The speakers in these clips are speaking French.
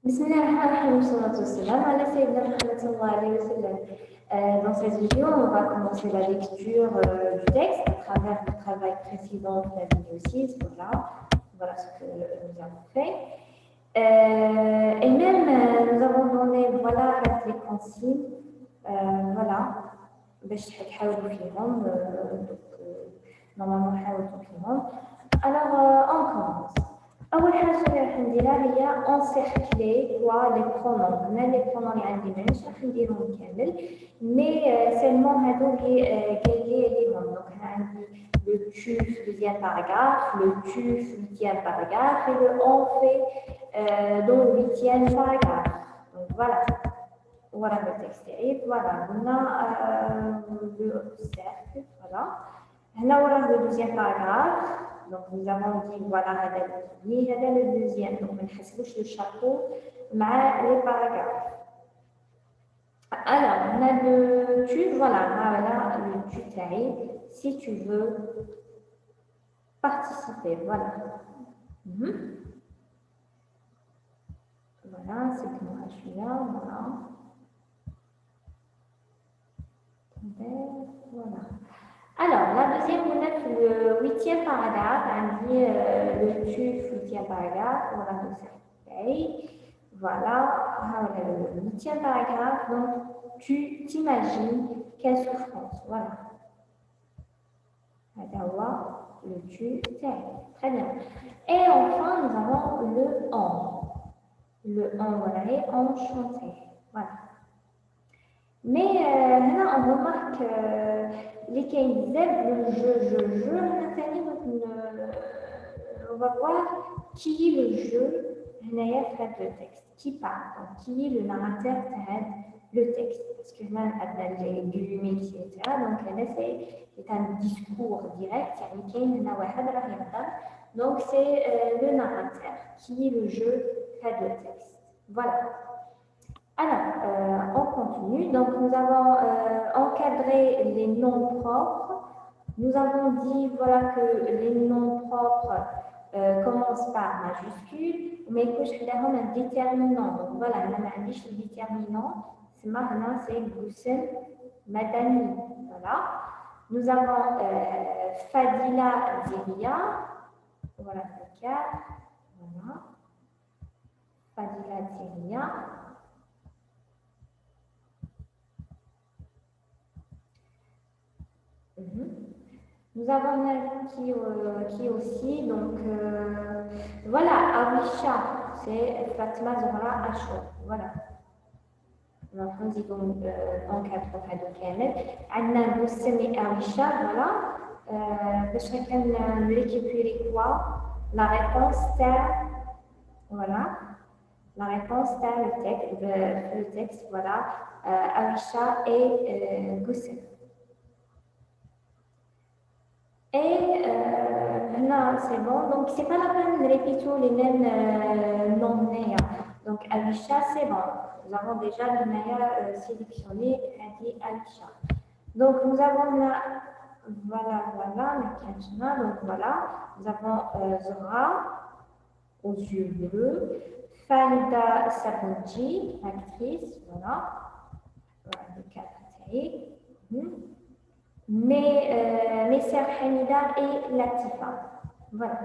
بسم الله الرحمن الرحيم والصلاة والسلام على سيدنا محمد صلى الله عليه وسلم. Dans cette vidéo, on va commencer la lecture du texte à travers le travail précédent de la vidéo 6. Voilà ce que nous avons fait. Et même, nous avons donné les consignes. Voilà. باش تحاولوا فيهم. Normalement, نحاولوا فيهم. Alors, on commence. أول حاجة اللي راح نديرها هي encercler les pronoms. هنا les pronoms اللي عندي مانيش راح نديرهم كامل مي سيلمون هادو اللي قال لي ليهم. دونك هنا عندي le tu deuxième paragraphe, le tu huitième paragraphe et le on fait dans le huitième paragraphe. Donc voilà le texte. Et voilà, on a le cercle, voilà. Là, le deuxième paragraphe. Donc, nous avons dit, voilà, le deuxième. Donc, on a le chapeau, les paragraphes. Alors, on a le tu, voilà, le tu t'arrive, si tu veux participer, voilà. Voilà, c'est que moi, je suis là, voilà. Voilà. Alors, la deuxième, on a le huitième paragraphe, on dit le tu, huitième paragraphe, voilà, donc c'est voilà, le huitième paragraphe, donc tu t'imagines quelle souffrance, voilà. Le tu, très bien. Et enfin, nous avons le on. Le on, voilà, et enchanté, voilà. Mais là, on remarque les KIZ, le je, on va voir qui est le jeu, le texte, qui parle, donc qui est le narrateur le texte. Parce que là, on a les guillemets, etc. Donc là, c'est un discours direct, donc c'est le narrateur qui est le jeu, le texte. Voilà. Alors, on continue. Donc, nous avons encadré les noms propres. Nous avons dit voilà, que les noms propres commencent par majuscule, mais que je fais un déterminant. Donc, voilà, là, le déterminant, c'est Goussen Madani. Voilà. Nous avons Fadila Ziria. Voilà, le cas. Voilà. Fadila Ziria. Nous avons qui aussi, donc voilà, Awisha, c'est Fatma Zahra Ashur, voilà. Donc, nous disons en 4 de Kamel. Anna Boussem et Awisha, voilà. De chacun récupérer quoi? La réponse est, voilà. La réponse est le texte, voilà. Awisha et Boussem. Et là, c'est bon. Donc, c'est pas la peine de répéter les mêmes noms. Donc, Alisha, c'est bon. Nous avons déjà le meilleur sélectionné, Alisha. Donc, nous avons là, voilà, donc voilà. Nous avons Zora, aux yeux bleus, Falida Sabunji, actrice, voilà. Voilà, le cas mes sœurs Hamida et Latifa. Voilà.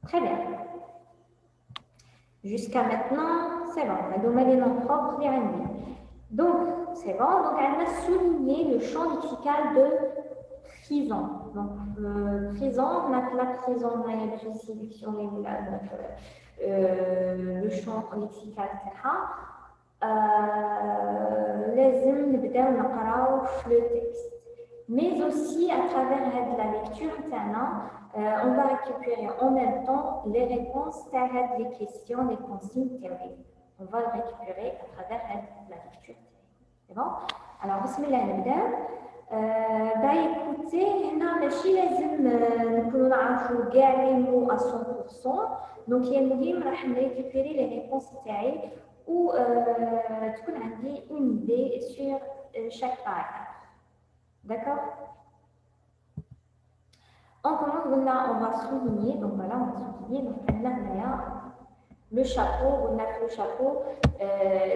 Très bien. Jusqu'à maintenant, c'est bon. On a donné les noms propres des Hamida. Donc, c'est bon. Donc, elle a souligné le champ lexical de prison. Donc, prison, on a la prison, on a sélectionné le champ lexical, etc. لازم نبداو نقراو في le texte. Mais aussi à travers la lecture on va récupérer en même temps les réponses à les questions, les consignes théoriques. On va le récupérer à travers la lecture. C'est bon? Alors, bismillah نبدا. écoutez, هنا ماشي لازم نكونوا نعرفوا كاع لي مو à 100%. Donc il y a المهم راح نريكوبيري les réponses تاعي ou تكون عندي une idée sur chaque paragraphe. D'accord? On commence, on va souligner, donc voilà, on va souligner, donc le chapeau, on a le chapeau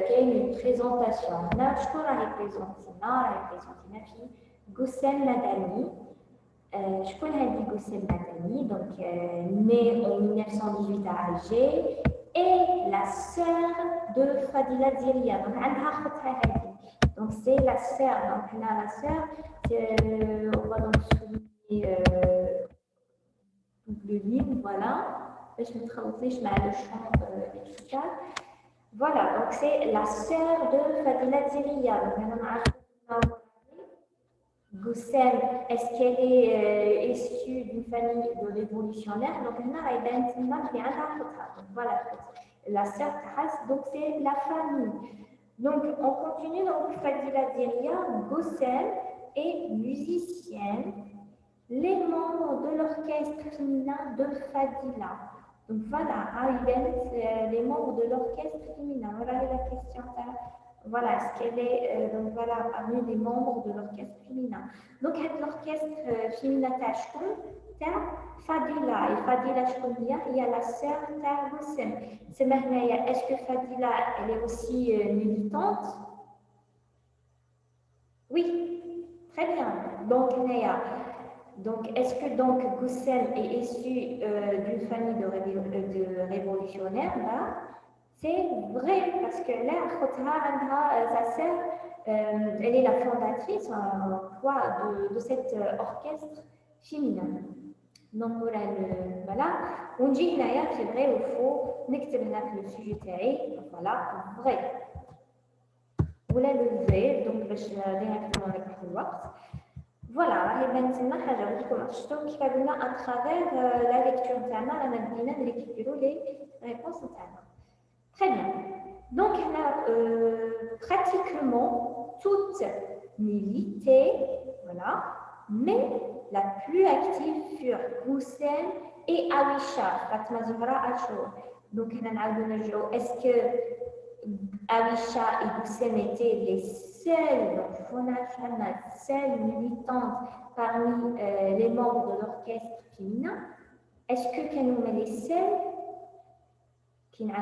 qui a une présentation. On a شكون راهي بريزونتينا راهي بريزونتينا في غسان مدني. شكون هذه غسان مدني donc née en 1918 à Alger et la sœur de Fadila Dziria. Donc عندها اختها هذه. Donc c'est la sœur. Donc on a la sœur. On va donc souligner le ligne, voilà. Je me traduis مع le champ lexical. Voilà, donc c'est la sœur de Fadila Dziria. Goussem, est-ce qu'elle est issue d'une famille de révolutionnaires? Donc, voilà, la sœur Taras, donc c'est la famille. Donc, on continue, donc Fadila Dziria, Goussem est musicienne, les membres de l'orchestre féminin de Fadila. Donc voilà, les membres de l'orchestre féminin. Voilà la question. Voilà, est-ce qu'elle est donc voilà, parmi les membres de l'orchestre féminin. Donc l'orchestre féminin Tachkoun, Fadila. Et Fadila Chkounia, il y a la sœur Targoussem. C'est maintenant, est-ce que Fadila, elle est aussi militante? Oui, très bien. Donc, est-ce que donc Goussem est issu d'une famille de révolutionnaires? Là, c'est vrai parce que là, sa sœur, elle est la fondatrice de cet orchestre féminin. Donc voilà, on dit là, c'est vrai ou faux, نكتب هنا في السوجي تاعي, voilà, vrai. ولا le vrai, donc باش directement نكتب الوقت. Voilà, راهي بانت لنا حاجه ولكم شفتوا كيف قلنا à travers la lecture تاعنا رانا بدينا نريكيبيرو لي ريبونس تاعنا. Très bien. Donc là, pratiquement toutes militaient, voilà, mais la plus active furent Goussem et Awisha, Fatma Zahra Achour. Donc est-ce que Awisha et Goussem étaient les seules, seules militantes parmi les membres de l'orchestre féminin? Est-ce que nous les seuls qui n'ont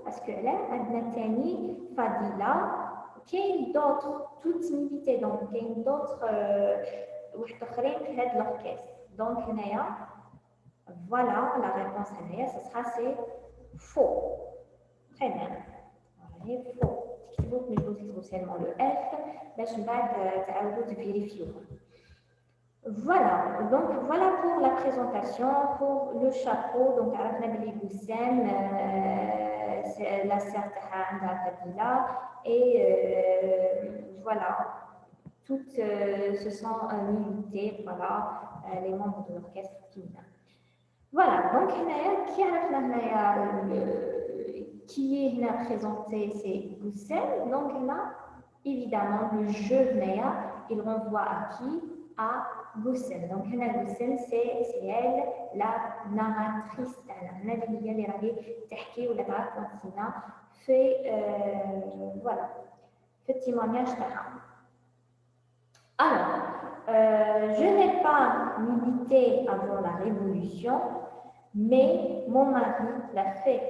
parce que là, Adnatani, Fadila, qu'il y a d'autres, toutes militées, donc il y a d'autres l'orchestre. Donc, voilà, la réponse à ce sera c'est faux. Très bien. Voilà, faux. Si vous mettez seulement le F, je vais vérifier. Voilà, donc voilà pour la présentation, pour le chapeau, donc avec Nabil Goussem, c'est la sœur Taha Fadila, et voilà, toutes se sont militées, voilà, les membres de l'orchestre féminin. Voilà, donc qui est présenté, c'est Goussem, donc là, évidemment, le jeu il renvoie à qui? À Goussem. Donc, Goussem, c'est elle, la narratrice. Voilà, fait témoignage. Alors, je n'ai pas milité avant la Révolution, mais mon mari l'a fait.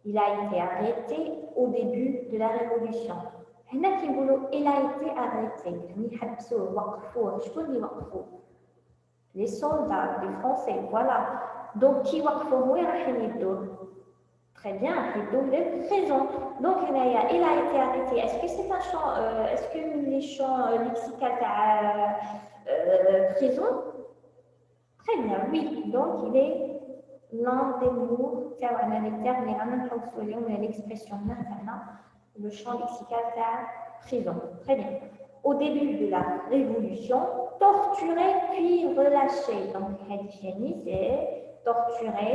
Il a été arrêté au début de la Révolution. هنا كيقولوا il a été arrêté يعني حبسوه وقفوه شكون اللي وقفوه les soldats les français voilà donc كي وقفوه وين رايحين يدوه très bien يدوه للprison donc هنايا il a été arrêté est-ce que c'est un champ est-ce que les champs lexicaux تاع prison très bien oui donc il est l'un des mots تاعنا les termes اللي رانا نحوسوا اليوم l'expression تاعنا le champ lexical de prison. Très bien. Au début de la Révolution, torturé puis relâché. Donc, Hadishani, c'est torturé,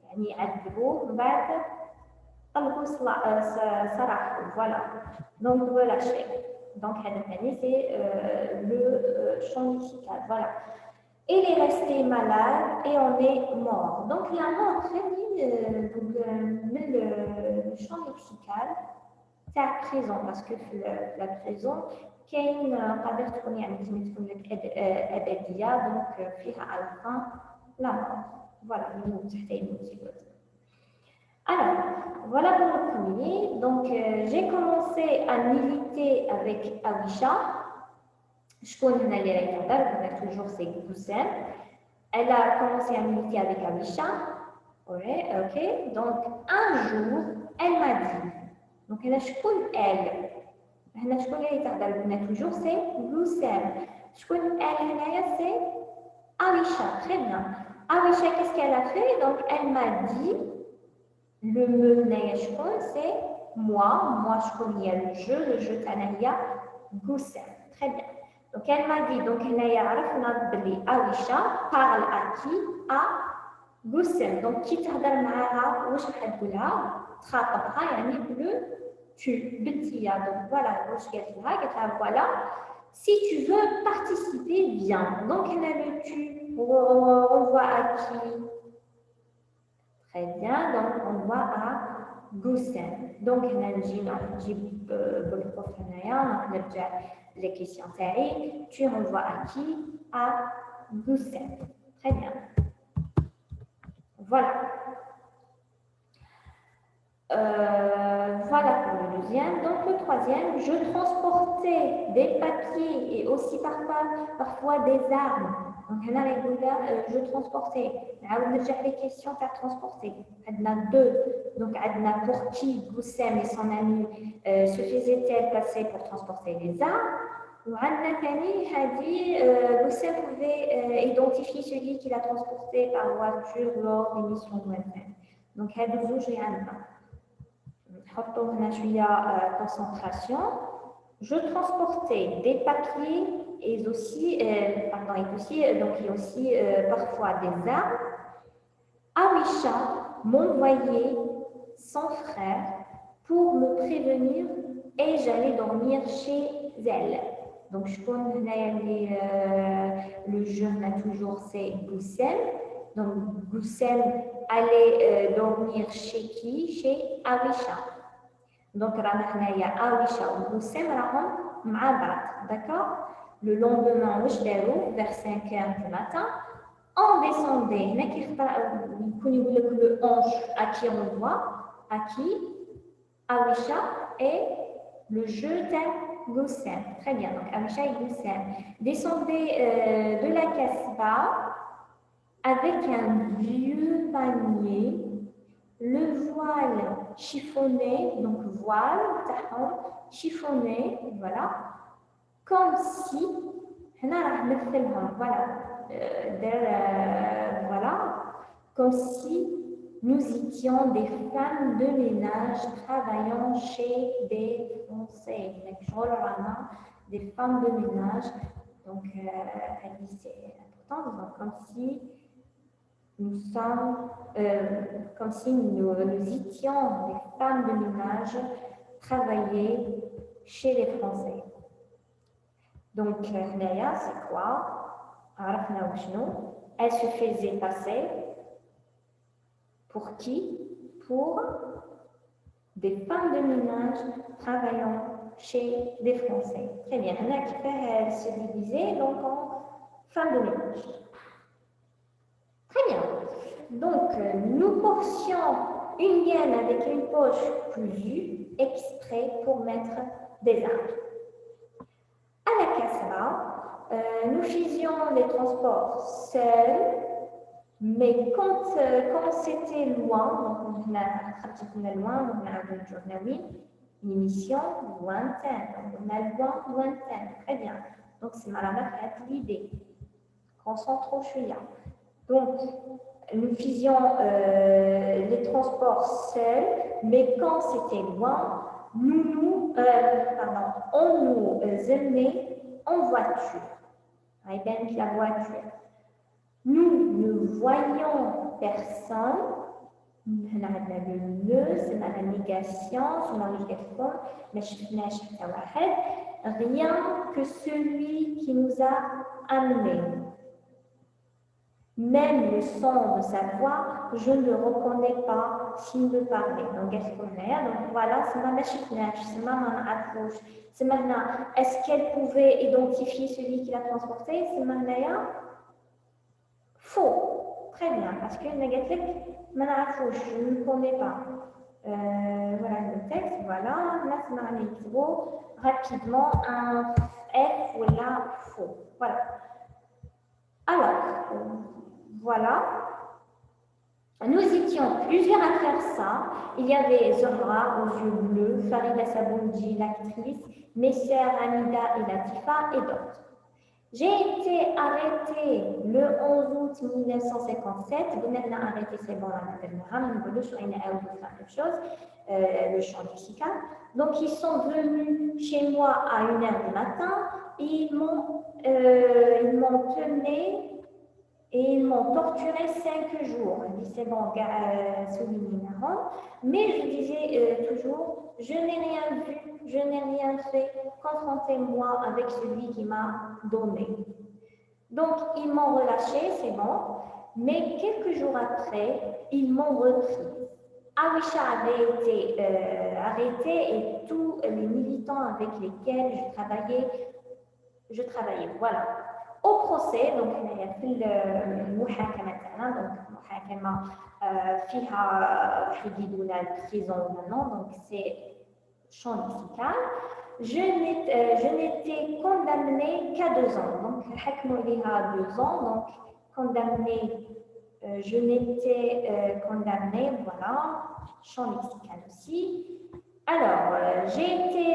yani adbou, bad, sarah, voilà. Donc, relâché. Donc, Hadishani, c'est le champ lexical, voilà. Il est resté malade et on est mort. Donc, la mort, très bien, le champ lexical, تاع prison parce que la prison كاين قادر تكون يعني كما تكون لك أبدية دونك فيها على la fin la mort voilà يموت حتى يموت يقول Alors, voilà pour le premier. Donc, j'ai commencé à militer avec Awisha. Je connais les règles, toujours c'est Goussem. Elle a commencé à militer avec Awisha. Ouais, ok. Donc, un jour, elle m'a dit, donc elle a elle. هنا شكون اللي تهضر بنا toujours c'est Goussem. شكون elle هنايا c'est Awisha. Très bien. Awisha, qu'est-ce qu'elle a fait? Donc, elle m'a dit, le me c'est moi je connais le jeu Tanaya Goussem. Très bien. Donc elle m'a dit, donc Awisha parle à qui? À Goussem. Donc qui تهضر معاها واش راح تقولها؟ تخاطبها يعني le tu بنتيا. Donc voilà واش قالت لها؟ قالت لها voilà si tu veux participer bien. Donc elle a le tu on voit à qui? Très bien, donc on voit à Goussem. Donc, on a le prof les questions théoriques. Tu renvoies à qui? À Goussem. Très bien. Voilà. Voilà pour le deuxième. Donc, le troisième, je transportais des papiers et aussi parfois des armes. Donc, je transportais. Les questions à transporter. On a deux. Donc, pour qui Goussem et son ami se faisaient-elles passer pour transporter les armes? وعندنا ثاني Goussem pouvait identifier celui qui l'a transporté par voiture lors des missions lointaines. Donc, هذو زوج اللي عندنا. نحطوا هنا شوية concentration. Je transportais des papiers et aussi, donc il y a aussi parfois des armes. Awisha m'envoyait son frère pour me prévenir et j'allais dormir chez elle. Donc je connais le jeu, on a toujours c'est Goussem. Donc Goussem allait dormir chez qui? Chez Awisha. Donc رانا هنايا Awisha و Goussem راهم مع بعض. D'accord? Le lendemain واش داروا vers 5h du matin. On descendait, هنا يكون يقول لك le ange à qui on voit, à qui? Awisha et le jeu de Goussem. Très bien, donc Awisha et Goussem descendaient de la Casbah avec un vieux panier, le voile chiffonné, donc voile, chiffonné, voilà, comme si, voilà, voilà, comme si nous étions des femmes de ménage travaillant chez des Français. Des femmes de ménage, donc c'est important, donc comme si nous sommes, comme si nous étions des femmes de ménage travailler chez les Français. Donc, Léa, c'est quoi? Elle se faisait passer pour qui? Pour des femmes de ménage travaillant chez des Français. Très bien. Elle se divisait donc en femmes de ménage. Très bien. Donc, nous portions une gaine avec une poche cousue exprès pour mettre des armes. À la Casbah, nous faisions les transports seuls, mais quand c'était loin, donc on a pratiquement loin, on a une mission lointaine, on a lointaine, très bien. Donc c'est malade l'idée. Concentrons-nous. Donc nous faisions les transports seuls, mais quand c'était loin, on nous emmenait en voiture. Avec la voiture. Nous ne voyions personne. هنا عندنا le c'est la négation, c'est la négation, ما شفناش حتى واحد, rien que celui qui nous a amenés. Même le son de sa voix, je ne le reconnais pas s'il me parlait. Donc, voilà, est-ce qu'elle pouvait identifier celui qui l'a transporté? Faux. très bien, parce que je ne connais pas. Voilà le texte, voilà. Rapidement un F ou là faux. Voilà. Alors, voilà. Nous étions plusieurs à faire ça. Il y avait Zohra aux yeux bleus, Farida Saboundji, l'actrice, mes sœurs Hamida et Latifa et d'autres. J'ai été arrêtée le 11 août 1957. On a arrêté, c'est bon, le champ lexical. Donc, ils sont venus chez moi à 1h du matin et ils m'ont tenu et ils m'ont torturé 5 jours. Je dis, c'est bon, souligné mais je disais toujours, je n'ai rien vu, je n'ai rien fait, confrontez-moi avec celui qui m'a donné. Donc, ils m'ont relâché, c'est bon, mais quelques jours après, ils m'ont repris. Awisha avait été arrêté et tous les militants avec lesquels je travaillais, voilà. Au procès, donc في المحاكمة تاعنا donc المحاكمة فيها حيدونا البريزون maintenant donc c'est champ lexical. Je n'étais condamnée qu'à 2 ans donc حكموا عليها 2 ans donc condamnée je n'étais condamnée voilà champ lexical aussi. Alors, j'ai été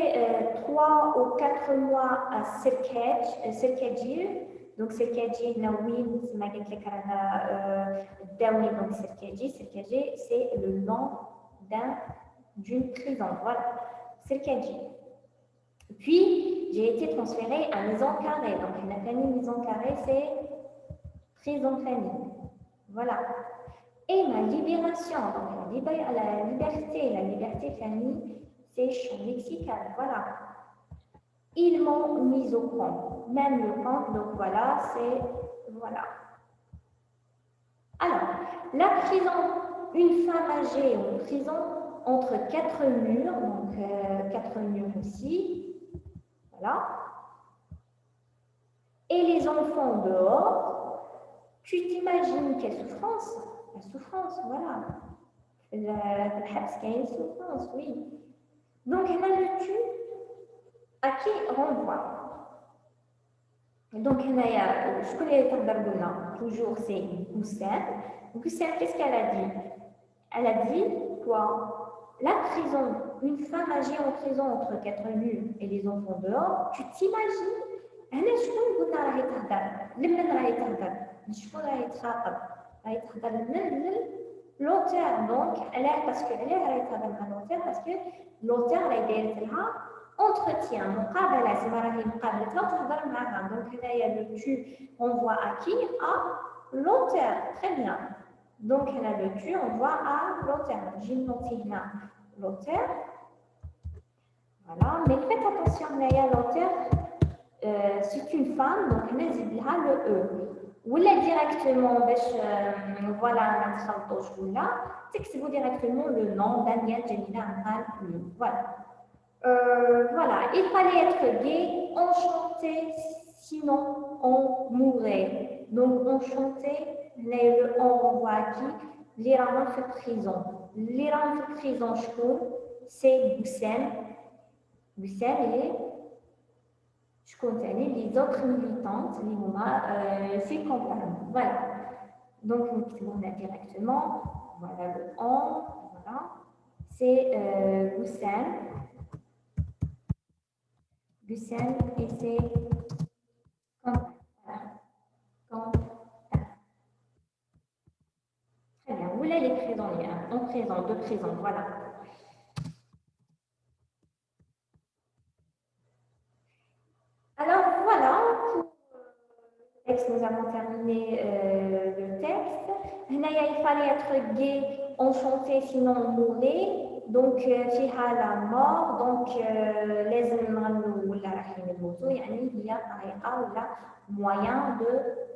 3 ou 4 mois à Serkedjil. Donc, Serkedjil, Nawin, c'est ma donc Serkedjil. Serkedjil, c'est le nom d'une prison. Voilà, Serkedjil. Puis, j'ai été transférée à Maison Carrée. Donc, la famille Maison Carrée, c'est prison famille. Voilà. Et ma libération, donc la liberté famille, c'est champ lexical, voilà. Ils m'ont mis au camp, même le camp, donc voilà, c'est, voilà. Alors, la prison, une femme âgée, une prison entre 4 murs, donc 4 murs aussi, voilà. Et les enfants dehors, tu t'imagines quelle souffrance? La souffrance, voilà. Le souffrance, oui. Donc, elle a le tu à qui renvoie. Donc, je connais toujours c'est Goussem. Goussem, qu'est-ce qu'elle a dit? Elle a dit quoi? La prison, une femme âgée en prison entre 4 murs et les enfants dehors, tu t'imagines? Elle est شكون قلنا راهي تهدر لمن راهي تهدر شكون راهي تخاطب راهي تهدر من l'auteur donc parce que elle راهي تهدر مع l'auteur parce que l'auteur راهي دايرت لها entretien مقابله زعما راهي مقابلتها وتهضر معاها donc هنايا le tu renvoie à qui? À l'auteur très bien donc هنا le tu renvoie à l'auteur j'ai noté هنا l'auteur voilà mais faites attention هنايا l'auteur c'est une femme, donc on a le E. Ou là directement, voilà, textez-vous directement le nom Daniel Jamila Amran. Voilà. Voilà, il fallait être gay, enchanté, sinon on mourrait. Donc enchanté, on renvoie à qui? L'Iran fait prison. L'Iran fait prison, je trouve, c'est Boussem. Boussem, et je continue les autres militantes, les moments, c'est compagnie. Voilà. Donc, nous a directement, voilà le on, voilà. C'est Goussem. Goussem et c'est Très bien. Vous voulez les prisonniers, en présent, de prison, voilà. Alors voilà, pour le texte, nous avons terminé le texte. Il fallait être gay, enchanté, sinon on mourrait. Donc, فيها la mort, donc لازم نغنوا ولا رايحين نموتوا يعني هي طريقة ولا moyen de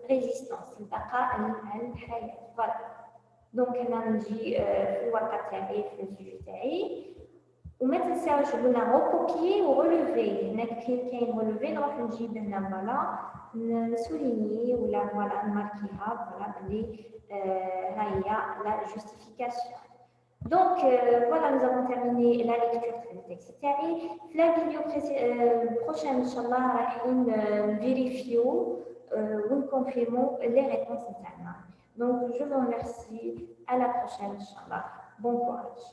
résistance البقاء على الحياة. Voilà. Donc هنا نجي في الواقع تاعي في السوجي تاعي. وما تنساوش قلنا ريكوبيي وريليفي هناك كاين ريليفي نروح نجيب هنا فوالا نسوليني ولا فوالا نماركيها فوالا بلي la justification. Donc, voilà, nous avons terminé la lecture du texte. La vidéo prochaine, Inch'Allah, on vérifie ou confirme les réponses internes. Donc, je vous remercie. À la prochaine, Inch'Allah. Bon courage.